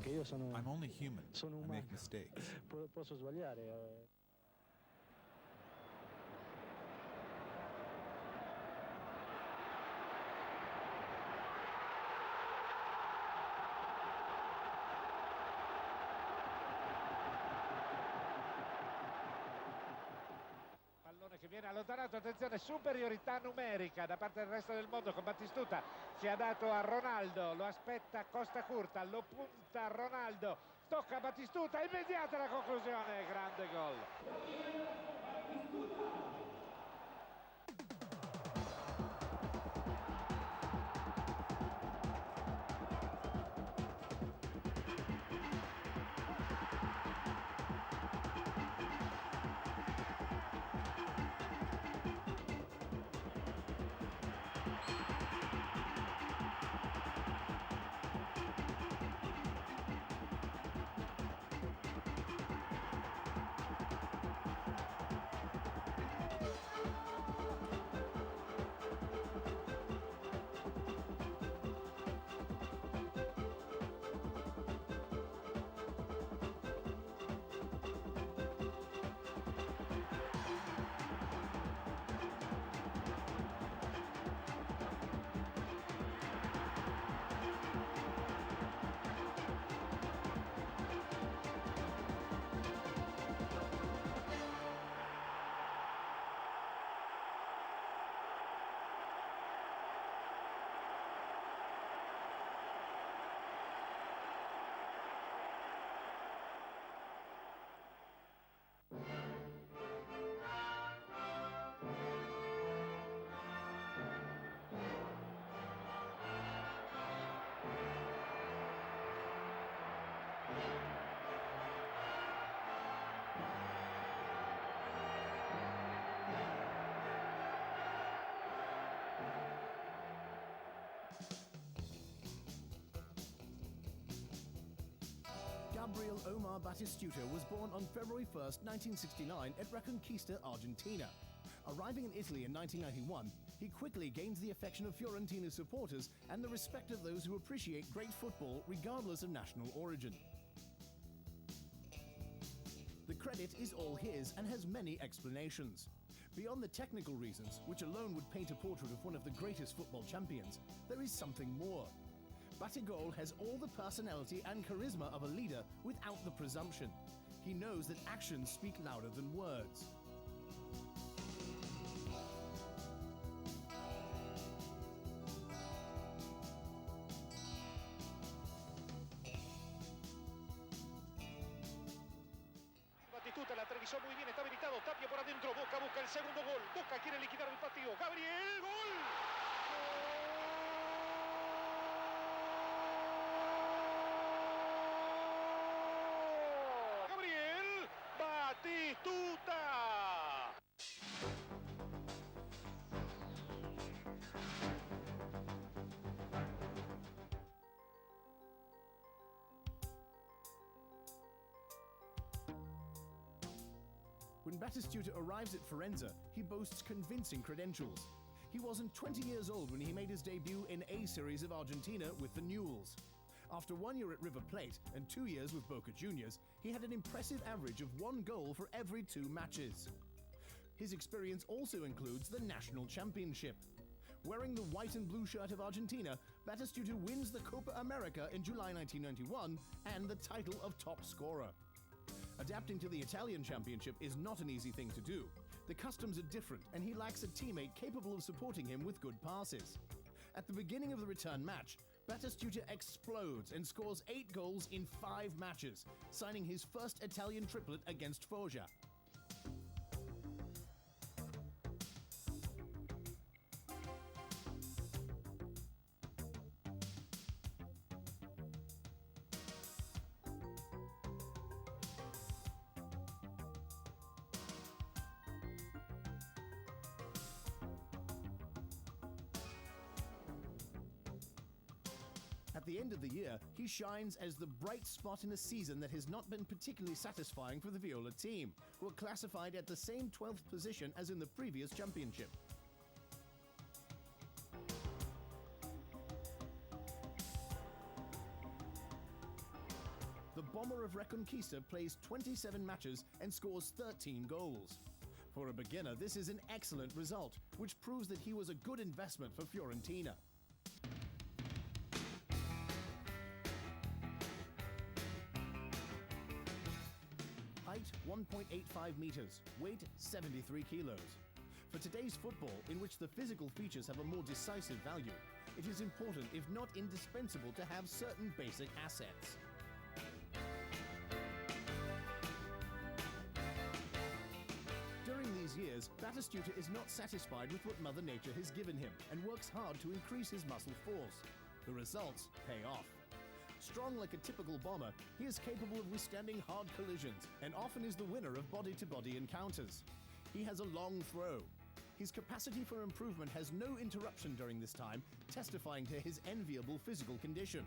Anche io sono I'm only human. Sono I umano. make mistakes. Posso sbagliare. Pallone che viene allontanato, attenzione, superiorità numerica da parte del resto del mondo con Batistuta, si è dato a Ronaldo, lo aspetta Costa Curta, lo punta Ronaldo, tocca Batistuta, immediata la conclusione, grande gol. Gabriel Omar Batistuta was born on February 1st, 1969 at Reconquista, Argentina. Arriving in Italy in 1991, he quickly gains the affection of Fiorentina supporters and the respect of those who appreciate great football regardless of national origin. The credit is all his and has many explanations. Beyond the technical reasons, which alone would paint a portrait of one of the greatest football champions, there is something more. Batigol has all the personality and charisma of a leader without the presumption. He knows that actions speak louder than words. Batistuta, la atravesó muy bien, está habilitado, Tapia por adentro, Boca busca el segundo gol, Boca quiere liquidar el partido, Gabriel, gol. Gabriel Batistuta. When Batistuta arrives at Firenze, he boasts convincing credentials. He wasn't 20 years old when he made his debut in A Series of Argentina with the Newells. After 1 year at River Plate and 2 years with Boca Juniors, he had an impressive average of 1 goal for every 2 matches. His experience also includes the national championship. Wearing the white and blue shirt of Argentina, Batistuta wins the Copa America in July 1991 and the title of top scorer. Adapting to the Italian championship is not an easy thing to do. The customs are different and he lacks a teammate capable of supporting him with good passes. At the beginning of the return match, Batistuta explodes and scores 8 goals in 5 matches, signing his first Italian triplet against Foggia. At the end of the year, he shines as the bright spot in a season that has not been particularly satisfying for the Viola team, who are classified at the same 12th position as in the previous championship. Bomber of Reconquista plays 27 matches and scores 13 goals. For a beginner, this is an excellent result, which proves that he was a good investment for Fiorentina. Height 1.85 meters, weight 73 kilos. For today's football, in which the physical features have a more decisive value, it is important, if not indispensable, to have certain basic assets. During these years, Batistuta is not satisfied with what Mother Nature has given him and works hard to increase his muscle force. The results pay off. Strong like a typical bomber, he is capable of withstanding hard collisions and often is the winner of body-to-body encounters. He has a long throw. His capacity for improvement has no interruption during this time, testifying to his enviable physical condition.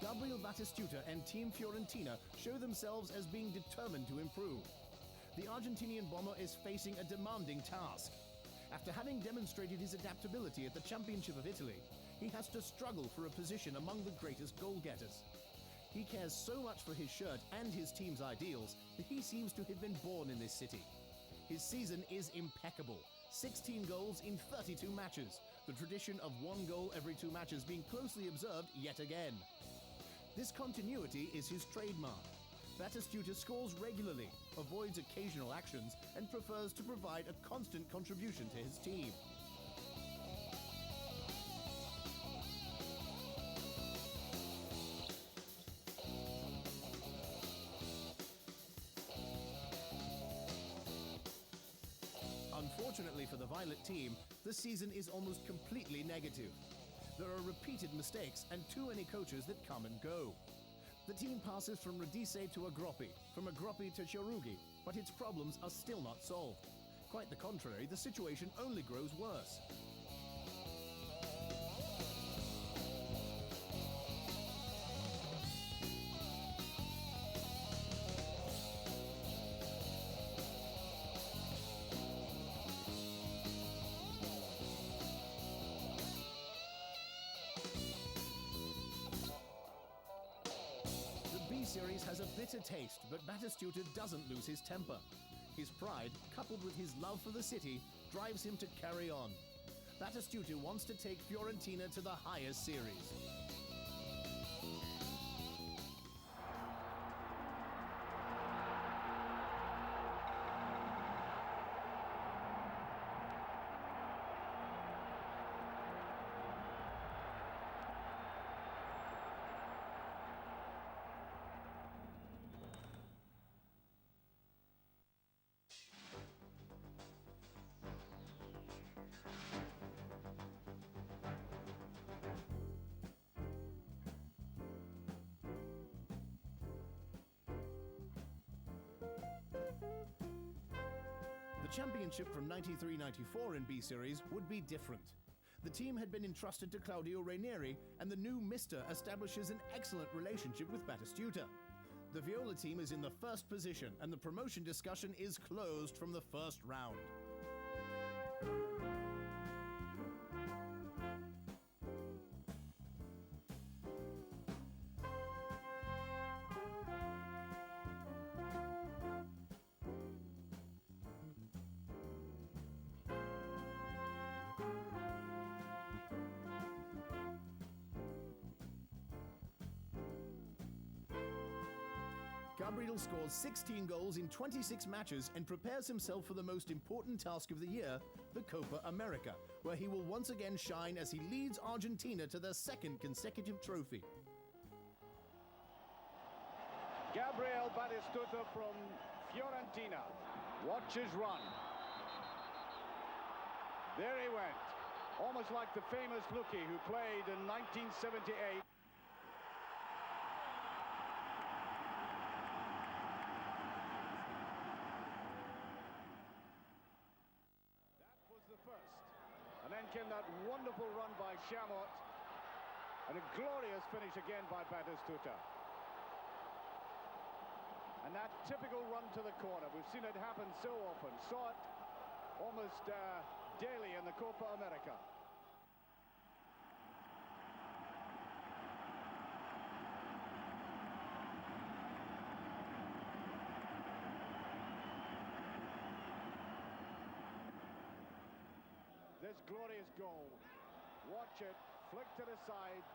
Gabriel Batistuta and Team Fiorentina show themselves as being determined to improve. The Argentinian bomber is facing a demanding task. After having demonstrated his adaptability at the Championship of Italy, he has to struggle for a position among the greatest goal-getters. He cares so much for his shirt and his team's ideals that he seems to have been born in this city. His season is impeccable. 16 goals in 32 matches, the tradition of 1 goal every 2 matches being closely observed yet again. This continuity is his trademark. Batistuta scores regularly, avoids occasional actions, and prefers to provide a constant contribution to his team. Unfortunately for the Violet team, the season is almost completely negative. There are repeated mistakes and too many coaches that come and go. The team passes from Radice to Agroppi, from Agroppi to Chiarugi, but its problems are still not solved. Quite the contrary, the situation only grows worse. Series has a bitter taste, but Batistuta doesn't lose his temper. His pride, coupled with his love for the city, drives him to carry on. Batistuta wants to take Fiorentina to the highest series. The championship from 93-94 in B Series would be different. The team had been entrusted to Claudio Ranieri, and the new Mister establishes an excellent relationship with Batistuta. The Viola team is in the first position, and the promotion discussion is closed from the first round. Gabriel scores 16 goals in 26 matches and prepares himself for the most important task of the year, the Copa America, where he will once again shine as he leads Argentina to their second consecutive trophy. Gabriel Batistuta from Fiorentina. Watch his run. There he went, almost like the famous Lucky who played in 1978. That was the first. And then came that wonderful run by Chamot. And a glorious finish again by Batistuta. And that typical run to the corner. We've seen it happen so often. Saw it almost daily in the Copa America. This glorious goal. Watch it, flicked to the side,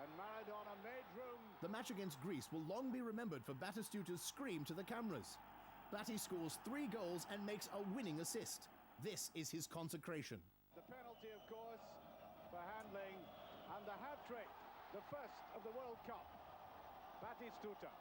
and Maradona made room. The match against Greece will long be remembered for Batistuta's scream to the cameras. Batty scores 3 goals and makes a winning assist. This is his consecration. The penalty, of course, for handling, and the hat-trick, the first of the World Cup. Batistuta.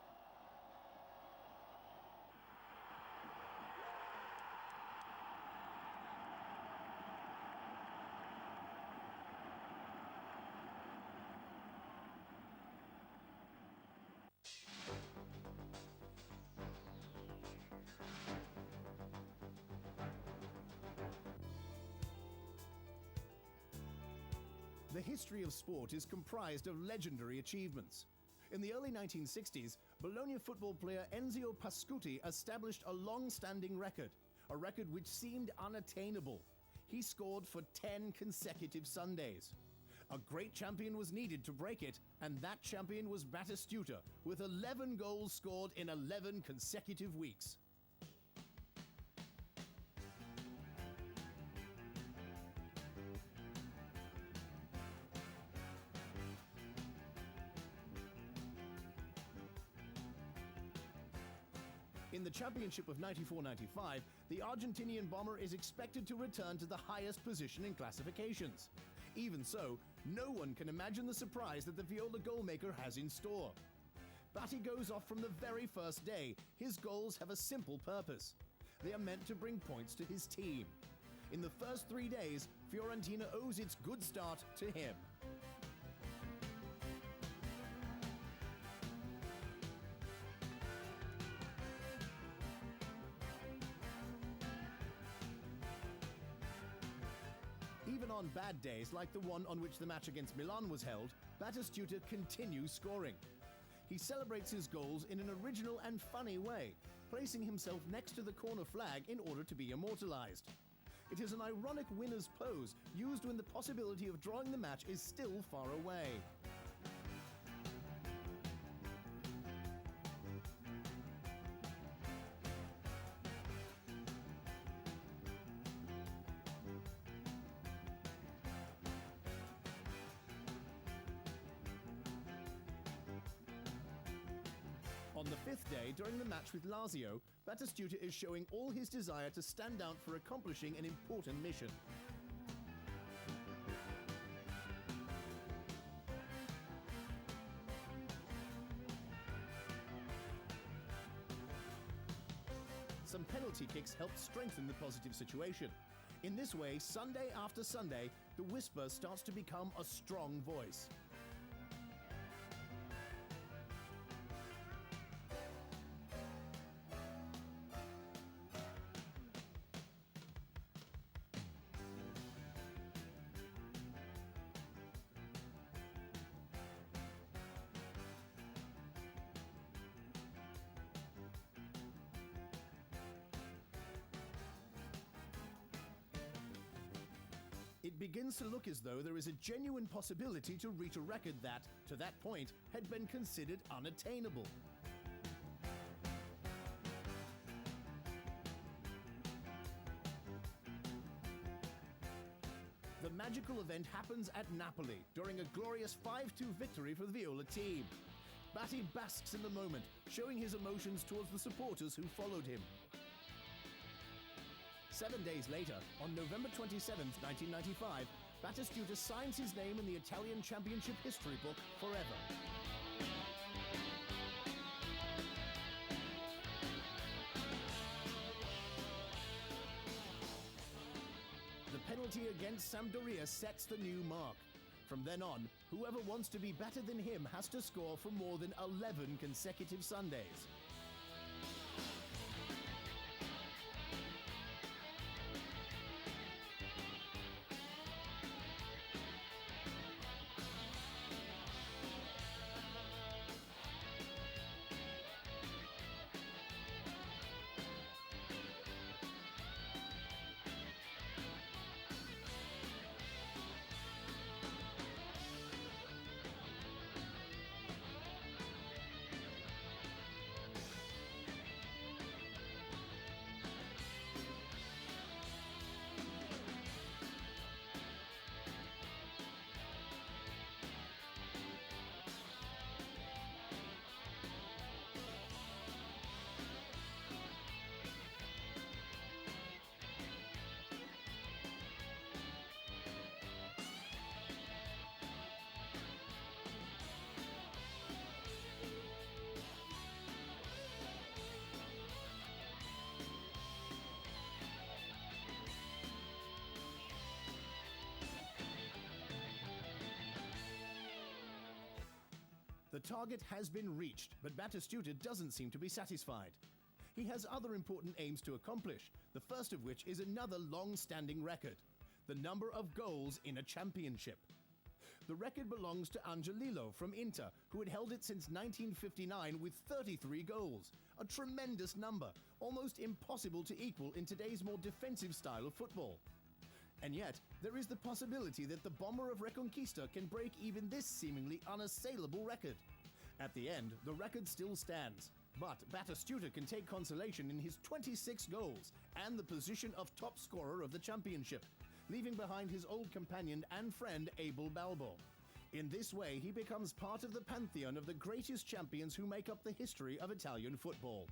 The history of sport is comprised of legendary achievements. In the early 1960s, Bologna football player Enzio Pascuti established a long-standing record, a record which seemed unattainable. He scored for 10 consecutive Sundays. A great champion was needed to break it, and that champion was Batistuta, with 11 goals scored in 11 consecutive weeks. In the championship of 94-95, the Argentinian bomber is expected to return to the highest position in classifications. Even so, no one can imagine the surprise that the Viola goalmaker has in store. Batty goes off from the very first day. His goals have a simple purpose. They are meant to bring points to his team. In the first 3 days, Fiorentina owes its good start to him. Even on bad days, like the one on which the match against Milan was held, Batistuta continues scoring. He celebrates his goals in an original and funny way, placing himself next to the corner flag in order to be immortalized. It is an ironic winner's pose, used when the possibility of drawing the match is still far away. On the 5th day, during the match with Lazio, Batistuta is showing all his desire to stand out for accomplishing an important mission. Some penalty kicks helped strengthen the positive situation. In this way, Sunday after Sunday, the whisper starts to become a strong voice. It begins to look as though there is a genuine possibility to reach a record that, to that point, had been considered unattainable. The magical event happens at Napoli during a glorious 5-2 victory for the Viola team. Batty basks in the moment, showing his emotions towards the supporters who followed him. 7 days later, on November 27th, 1995, Batistuta signs his name in the Italian Championship history book forever. The penalty against Sampdoria sets the new mark. From then on, whoever wants to be better than him has to score for more than 11 consecutive Sundays. The target has been reached, but Batistuta doesn't seem to be satisfied. He has other important aims to accomplish, the first of which is another long-standing record: the number of goals in a championship. The record belongs to Angelillo from Inter, who had held it since 1959 with 33 goals. A tremendous number, almost impossible to equal in today's more defensive style of football. And yet, there is the possibility that the bomber of Reconquista can break even this seemingly unassailable record. At the end, the record still stands. But Batistuta can take consolation in his 26 goals and the position of top scorer of the championship, leaving behind his old companion and friend Abel Balbo. In this way, he becomes part of the pantheon of the greatest champions who make up the history of Italian football.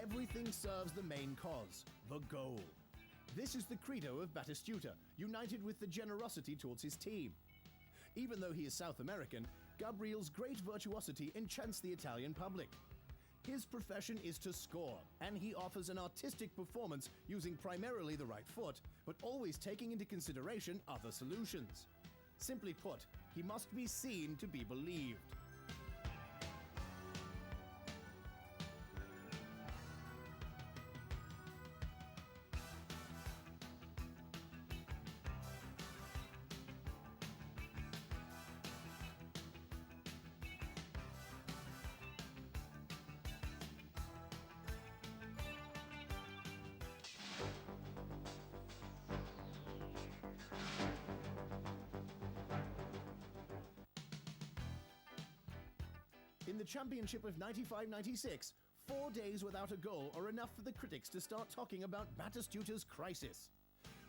Everything serves the main cause, the goal. This is the credo of Batistuta, united with the generosity towards his team. Even though he is South American, Gabriel's great virtuosity enchants the Italian public. His profession is to score, and he offers an artistic performance using primarily the right foot, but always taking into consideration other solutions. Simply put, he must be seen to be believed. In the championship of 95-96, 4 days without a goal are enough for the critics to start talking about Batistuta's crisis.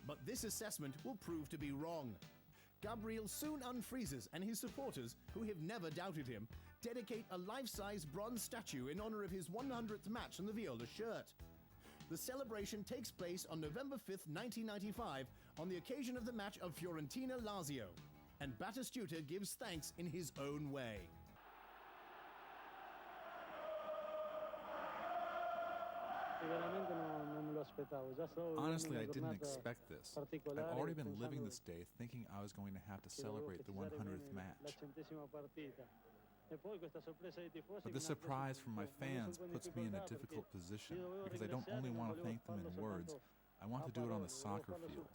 But this assessment will prove to be wrong. Gabriel soon unfreezes, and his supporters, who have never doubted him, dedicate a life-size bronze statue in honor of his 100th match on the Viola shirt. The celebration takes place on November 5th, 1995, on the occasion of the match of Fiorentina-Lazio, and Batistuta gives thanks in his own way. Honestly, I didn't expect this. I've already been living this day thinking I was going to have to celebrate the 100th match. But this surprise from my fans puts me in a difficult position, because I don't only want to thank them in words, I want to do it on the soccer field.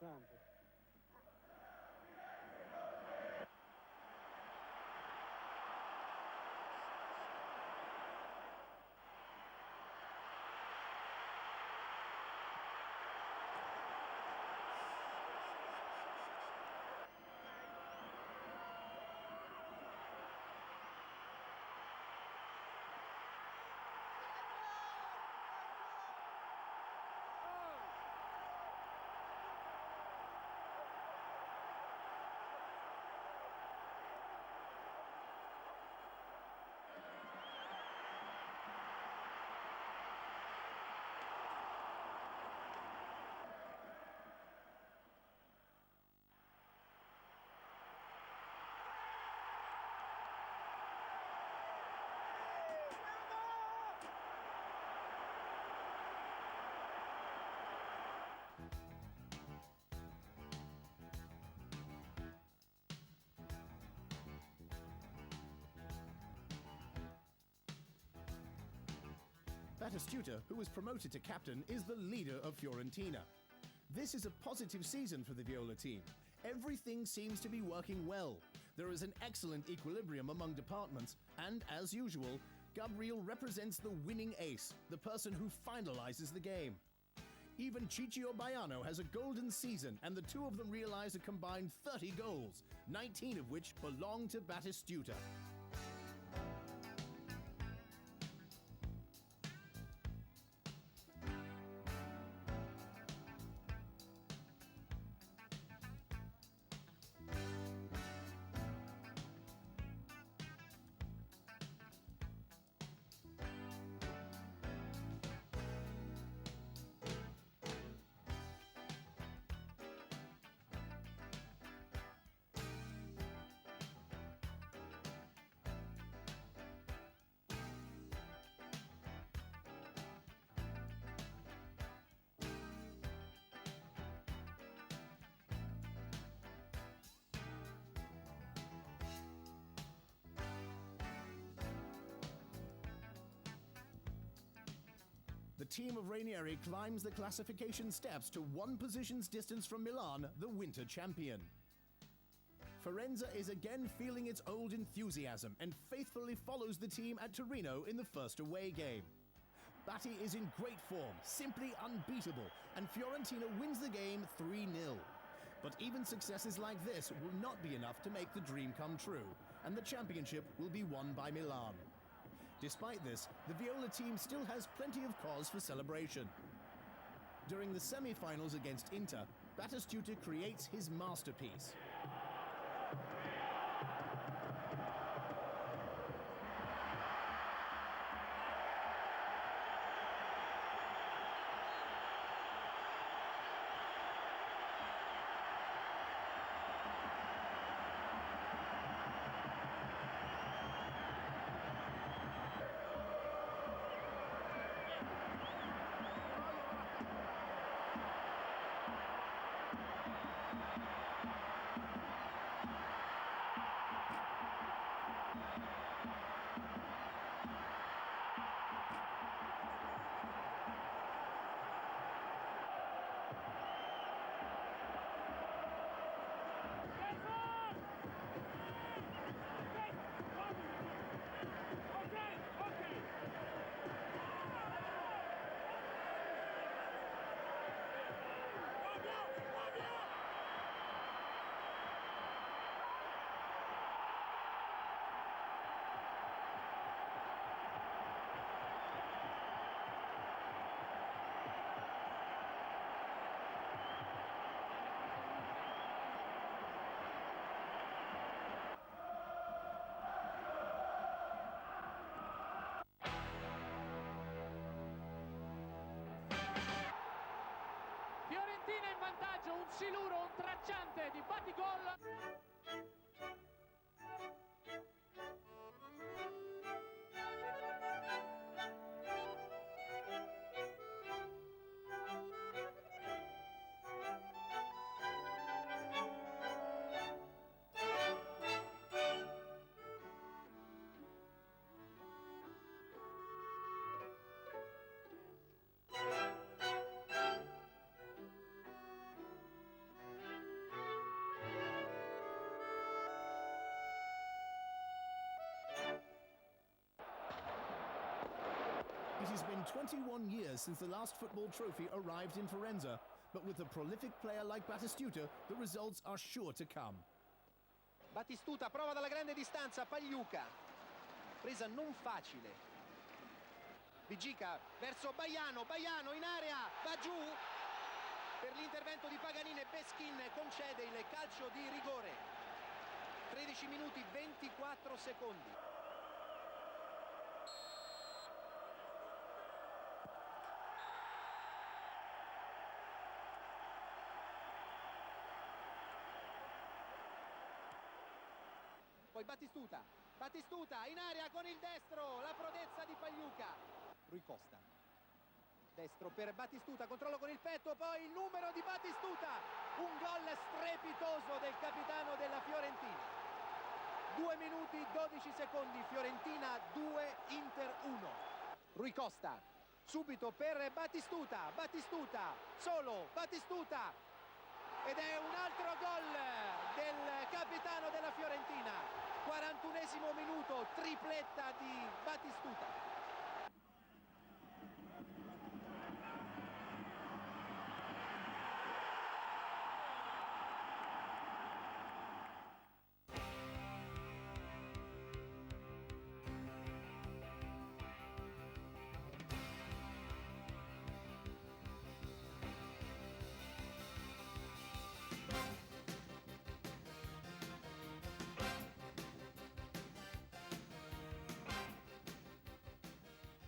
Batistuta, who was promoted to captain, is the leader of Fiorentina. This is a positive season for the Viola team. Everything seems to be working well. There is an excellent equilibrium among departments, and as usual, Gabriel represents the winning ace, the person who finalizes the game. Even Ciccio Baiano has a golden season, and the two of them realize a combined 30 goals, 19 of which belong to Batistuta. The team of Ranieri climbs the classification steps to one position's distance from Milan, the winter champion. Firenze is again feeling its old enthusiasm and faithfully follows the team at Torino in the first away game. Batti is in great form, simply unbeatable, and Fiorentina wins the game 3-0. But even successes like this will not be enough to make the dream come true, and the championship will be won by Milan. Despite this, the Viola team still has plenty of cause for celebration. During the semi-finals against Inter, Batistuta creates his masterpiece. Fiorentina in vantaggio, un siluro, un tracciante di Batigol. It has been 21 years since the last football trophy arrived in Firenze, but with a prolific player like Batistuta, the results are sure to come. Batistuta prova dalla grande distanza, Pagliuca. Presa non facile. Vigica verso Baiano, Baiano in area, va giù. Per l'intervento di Paganini e Beschin concede il calcio di rigore. 13 minuti 24 secondi. Poi Batistuta in area con il destro, la prodezza di Pagliuca. Rui Costa, destro per Batistuta, controllo con il petto, poi il numero di Batistuta, un gol strepitoso del capitano della Fiorentina. 2 minuti 12 secondi, Fiorentina 2, Inter 1. Rui Costa, Subito per Batistuta, Batistuta, solo Batistuta, ed è un altro gol del capitano della Fiorentina. 41esimo minuto, tripletta di Batistuta.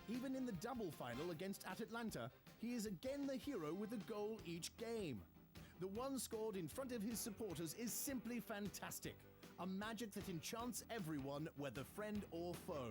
Even in the double final against Atalanta, he is again the hero with a goal each game. The one scored in front of his supporters is simply fantastic. A magic that enchants everyone, whether friend or foe.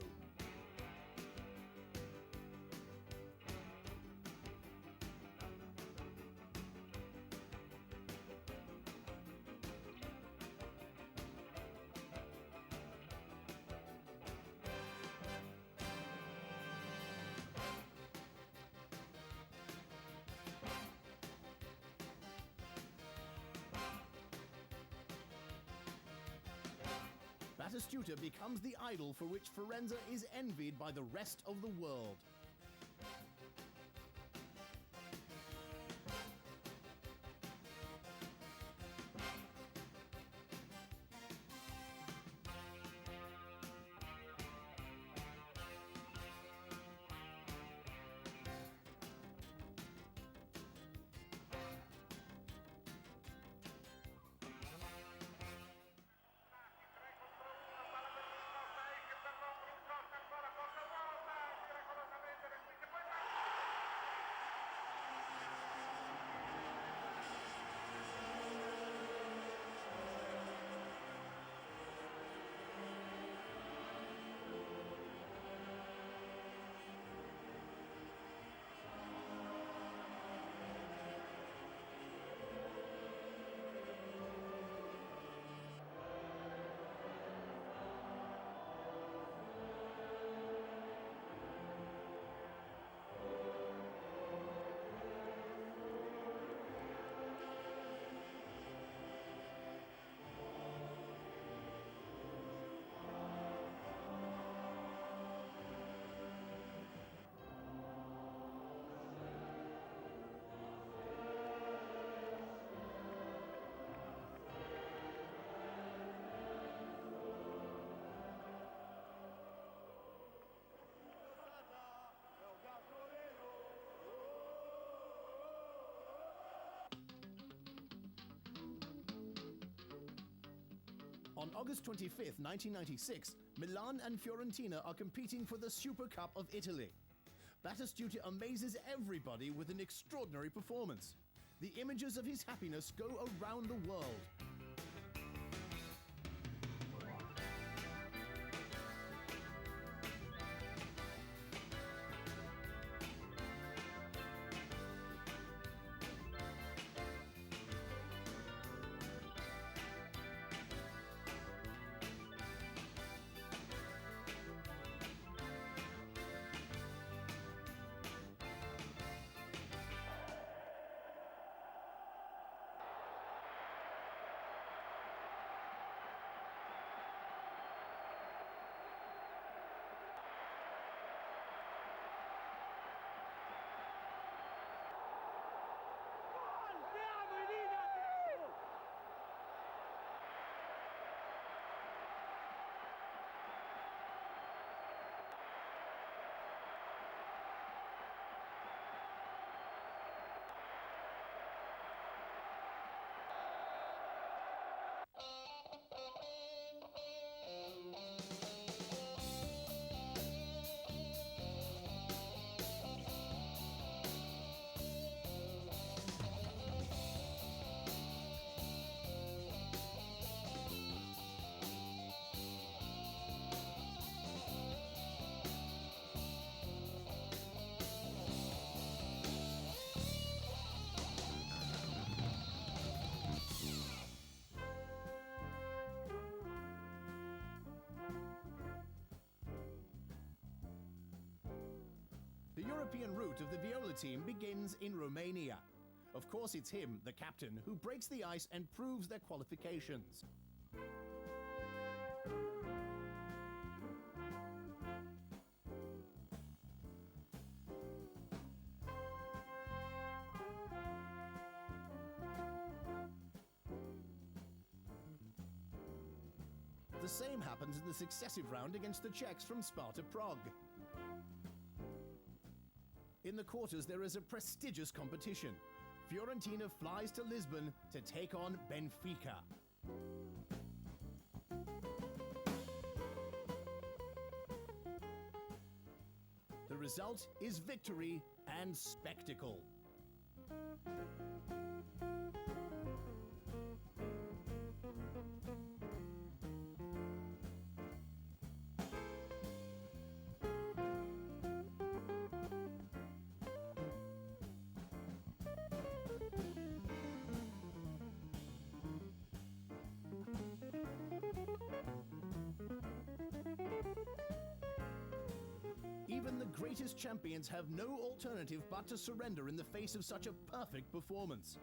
Batistuta becomes the idol for which Firenze is envied by the rest of the world. On August 25th, 1996, Milan and Fiorentina are competing for the Super Cup of Italy. Batistuta amazes everybody with an extraordinary performance. The images of his happiness go around the world. European route of the Viola team begins in Romania. Of course, it's him, the captain, who breaks the ice and proves their qualifications. The same happens in the successive round against the Czechs from Sparta Prague. In the quarters, there is a prestigious competition. Fiorentina flies to Lisbon to take on Benfica. The result is victory and spectacle. Even the greatest champions have no alternative but to surrender in the face of such a perfect performance.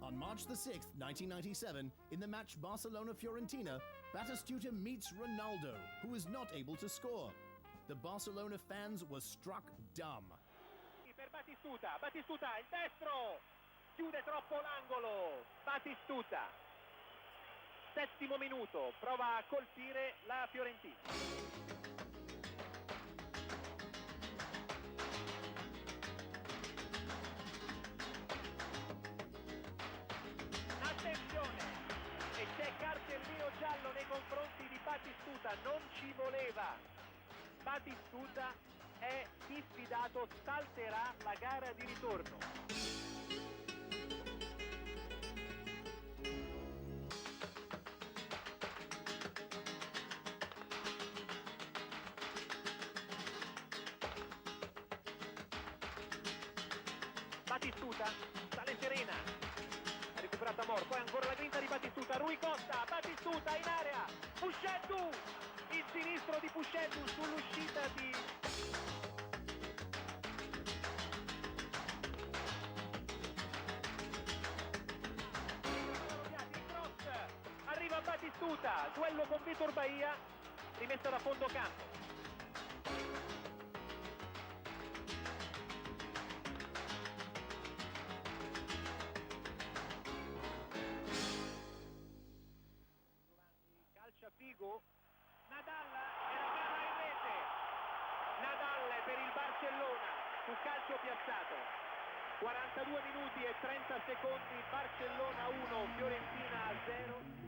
On March the 6th, 1997, in the match Barcelona-Fiorentina, Batistuta meets Ronaldo, who was not able to score. The Barcelona fans were struck dumb. Per Batistuta, Batistuta, il destro, chiude troppo l'angolo, Batistuta, 7° minuto, prova a colpire la Fiorentina. Attenzione, e c'è cartellino giallo nei confronti di Batistuta, non ci voleva. Batistuta è diffidato, salterà la gara di ritorno. Batistuta, sale serena, ha recuperato Amor, poi ancora la grinta di Batistuta, Rui Costa, Batistuta in area, Pușetu, il sinistro di Pușetu sull'uscita di... Arriva Batistuta, duello con Vitor Bahia, rimessa da fondo campo. Calcia Figo, Nadal e la palla in rete. Nadal per il Barcellona su calcio piazzato. 42 minuti e 30 secondi, Barcellona 1, Fiorentina 0.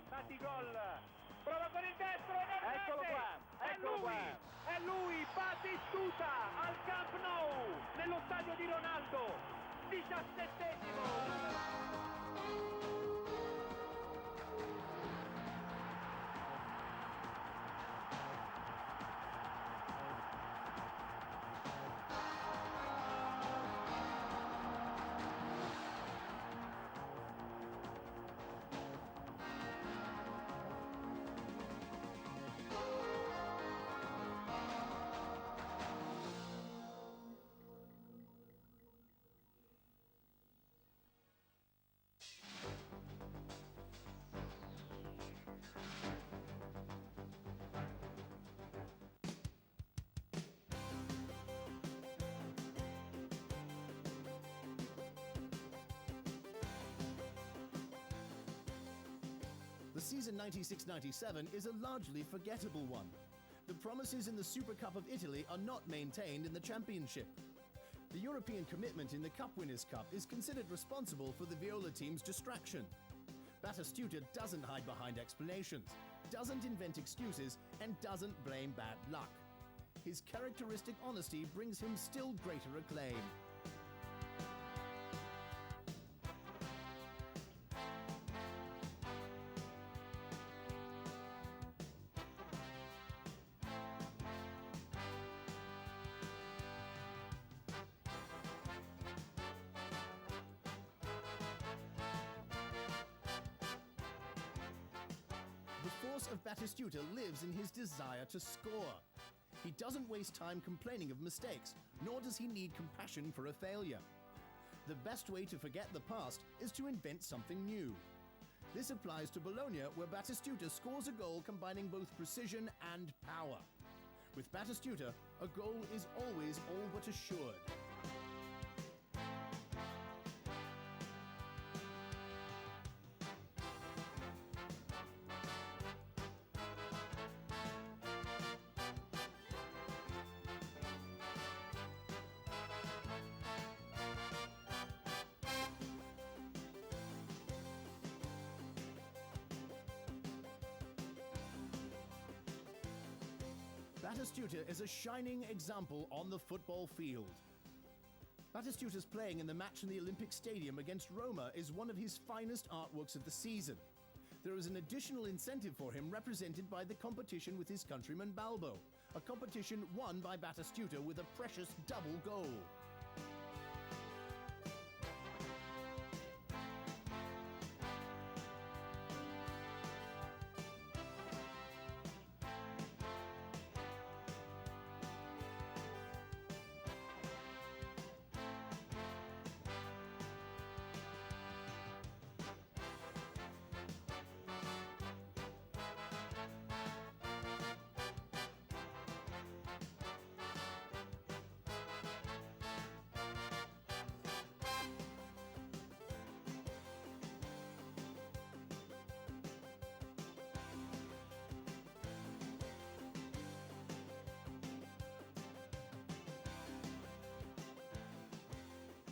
Batigol, prova con il destro, eccolo qua, è lui, Batistuta al Camp Nou, nello stadio di Ronaldo, 17esimo. The season 96-97 is a largely forgettable one. The promises in the Super Cup of Italy are not maintained in the championship. The European commitment in the Cup Winners' Cup is considered responsible for the Viola team's distraction. Batistuta doesn't hide behind explanations, doesn't invent excuses, and doesn't blame bad luck. His characteristic honesty brings him still greater acclaim. The force of Batistuta lives in his desire to score. He doesn't waste time complaining of mistakes, nor does he need compassion for a failure. The best way to forget the past is to invent something new. This applies to Bologna, where Batistuta scores a goal combining both precision and power. With Batistuta, a goal is always all but assured. Batistuta is a shining example on the football field. Batistuta's playing in the match in the Olympic Stadium against Roma is one of his finest artworks of the season. There is an additional incentive for him represented by the competition with his countryman Balbo, a competition won by Batistuta with a precious double goal.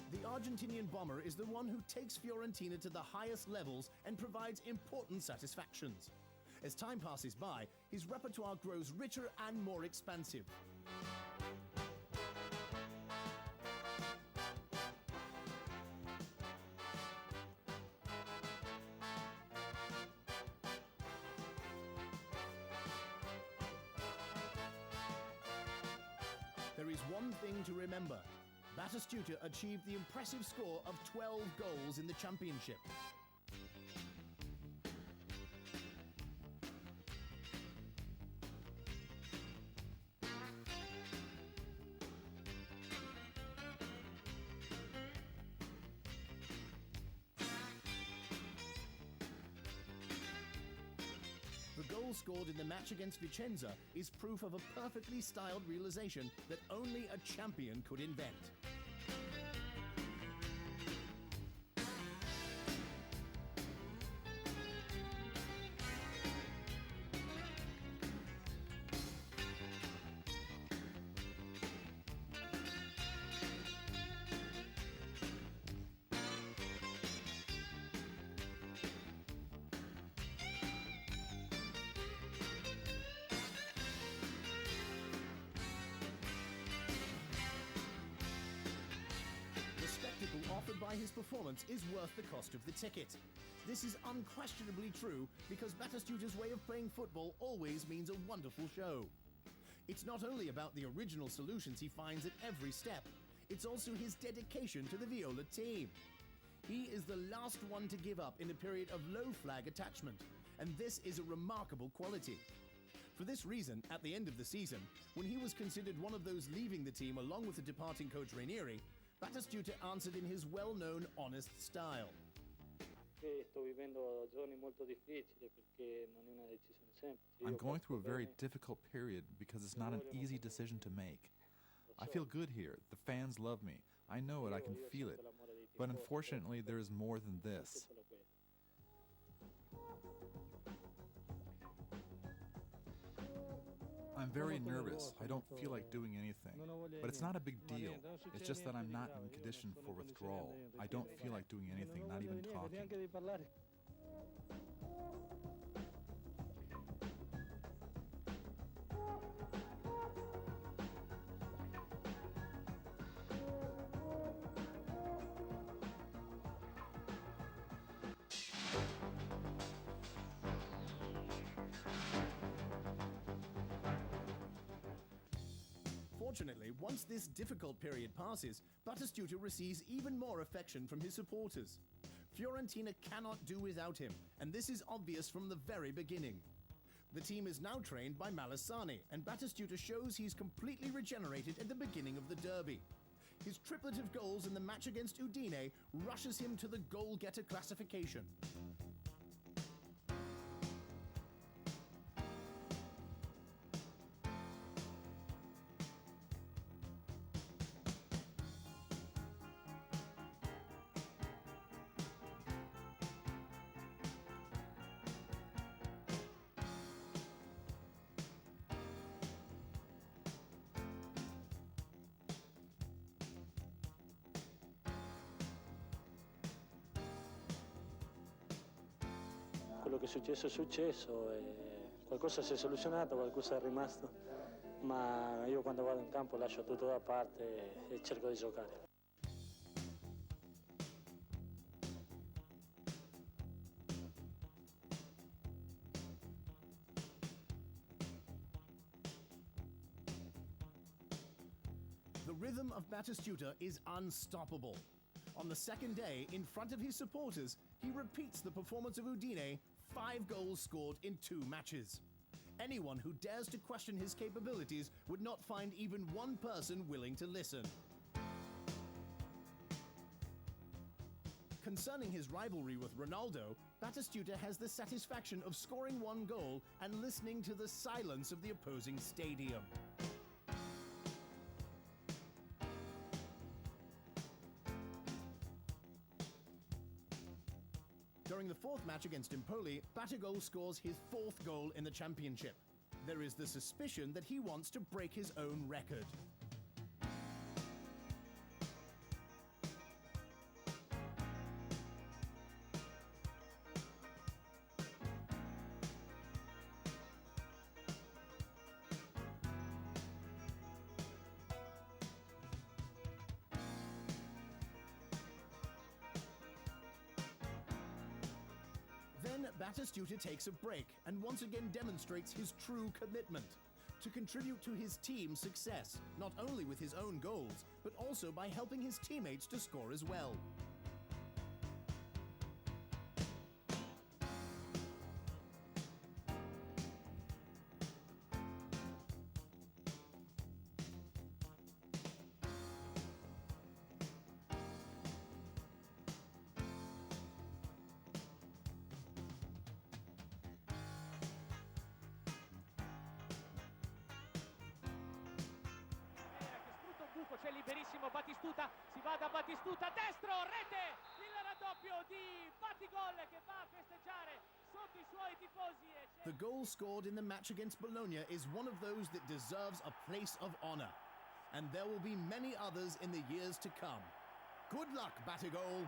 The Argentinian bomber is the one who takes Fiorentina to the highest levels and provides important satisfactions. As time passes by, his repertoire grows richer and more expansive. There is one thing to remember. Batistuta achieved the impressive score of 12 goals in the championship. The goal scored in the match against Vicenza is proof of a perfectly styled realization that only a champion could invent. Offered by his performance is worth the cost of the ticket. This is unquestionably true because Batistuta's way of playing football always means a wonderful show. It's not only about the original solutions he finds at every step, it's also his dedication to the Viola team. He is the last one to give up in a period of low flag attachment, and this is a remarkable quality. For this reason, at the end of the season, when he was considered one of those leaving the team along with the departing coach Ranieri, Batistuta answered in his well-known, honest style. I'm going through a very difficult period because it's not an easy decision to make. I feel good here. The fans love me. I know it. I can feel it. But unfortunately, there is more than this. I'm very nervous. I don't feel like doing anything. But it's not a big deal. It's just that I'm not in condition for withdrawal. I don't feel like doing anything, not even talking. Fortunately, once this difficult period passes, Batistuta receives even more affection from his supporters. Fiorentina cannot do without him, and this is obvious from the very beginning. The team is now trained by Malesani, and Batistuta shows he's completely regenerated at the beginning of the derby. His triplet of goals in the match against Udine rushes him to the goal-getter classification. Quello che è successo, qualcosa si è soluzionato, qualcosa è rimasto, ma io quando vado in campo lascio tutto da parte e cerco di giocare. The rhythm of Batistuta is unstoppable. On the second day, in front of his supporters, he repeats the performance of Udine, 5 goals scored in 2 matches. Anyone who dares to question his capabilities would not find even one person willing to listen. Concerning his rivalry with Ronaldo, Batistuta has the satisfaction of scoring 1 goal and listening to the silence of the opposing stadium. During the 4th match against Empoli, Batigol scores his 4th goal in the championship. There is the suspicion that he wants to break his own record. Then Batistuta takes a break and once again demonstrates his true commitment to contribute to his team's success, not only with his own goals, but also by helping his teammates to score as well. C'è liberissimo Batistuta, si va da Batistuta, destro, rete, il raddoppio di Batigol che va a festeggiare sotto i suoi tifosi. The goal scored in the match against Bologna is one of those that deserves a place of honor, and there will be many others in the years to come. Good luck, Batigol!